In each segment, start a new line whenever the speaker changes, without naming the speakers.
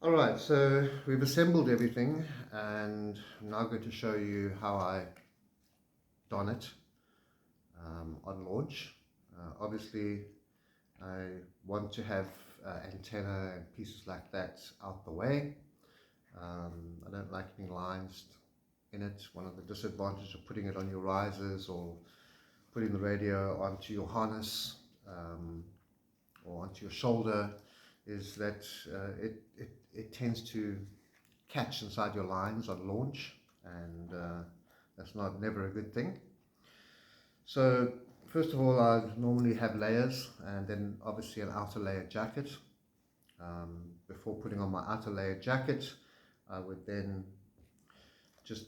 Alright, so we've assembled everything and I'm now going to show you how I don it on launch. Obviously I want to have antenna and pieces like that out the way. I don't like any lines in it. One of the disadvantages of putting it on your risers or putting the radio onto your harness or onto your shoulder is that it tends to catch inside your lines on launch, and that's never a good thing. So first of all, I normally have layers and then obviously an outer layer jacket. Before putting on my outer layer jacket, I would then just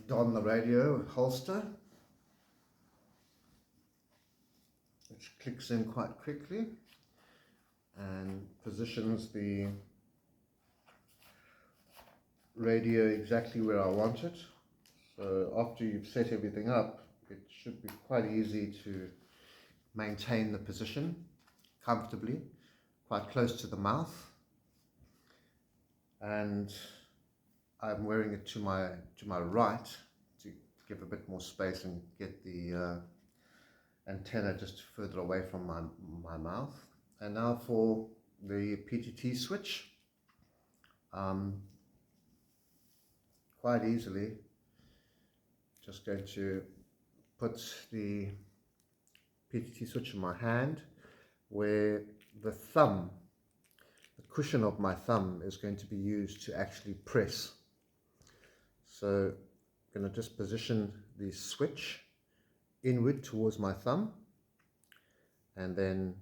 don the radio holster, which clicks in quite quickly and positions the radio exactly where I want it. So after you've set everything up, it should be quite easy to maintain the position comfortably, quite close to the mouth. And I'm wearing it to my right to give a bit more space and get the antenna just further away from my mouth. And now for the PTT switch, quite easily just going to put the PTT switch in my hand, where the cushion of my thumb is going to be used to actually press. So I'm going to just position the switch inward towards my thumb, and then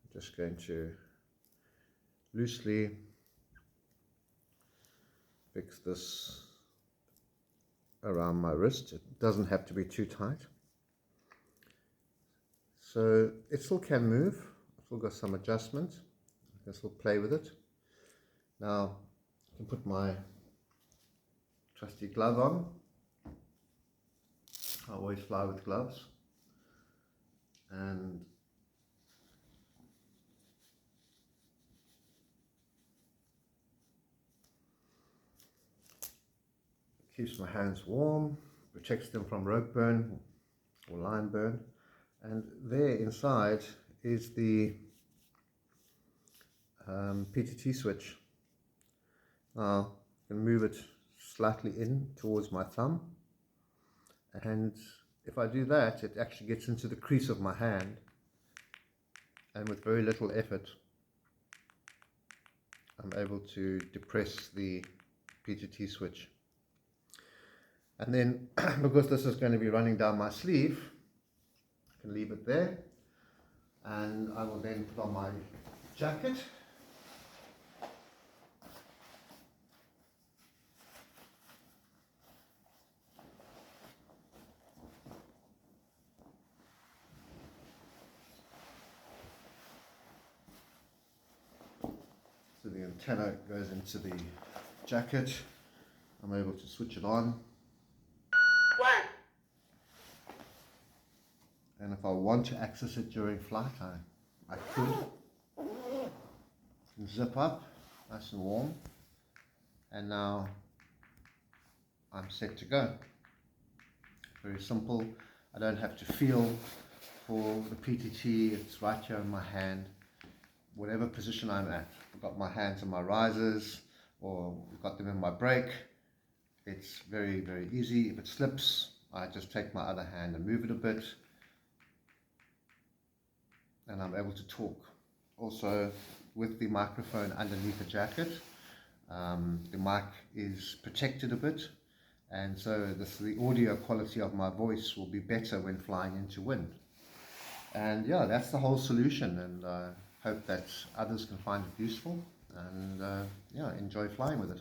I'm just going to loosely fix this around my wrist. It doesn't have to be too tight. So it still can move. I've still got some adjustment. I can still play with it. Now I can put my trusty glove on. I always fly with gloves. And keeps my hands warm, protects them from rope burn or line burn. And there inside is the PTT switch. Now I can move it slightly in towards my thumb, and if I do that, it actually gets into the crease of my hand, and with very little effort I'm able to depress the PTT switch. And then because this is going to be running down my sleeve, I can leave it there, and I will then put on my jacket. So the antenna goes into the jacket. I'm able to switch it on. And if I want to access it during flight, I could. Zip up, nice and warm. And now I'm set to go. Very simple. I don't have to feel for the PTT. It's right here in my hand. Whatever position I'm at. I've got my hands on my risers, or I've got them in my brake. It's very, very easy. If it slips, I just take my other hand and move it a bit, and I'm able to talk. Also, with the microphone underneath the jacket, the mic is protected a bit, and so the audio quality of my voice will be better when flying into wind. And yeah, that's the whole solution, and I hope that others can find it useful, and yeah, enjoy flying with it.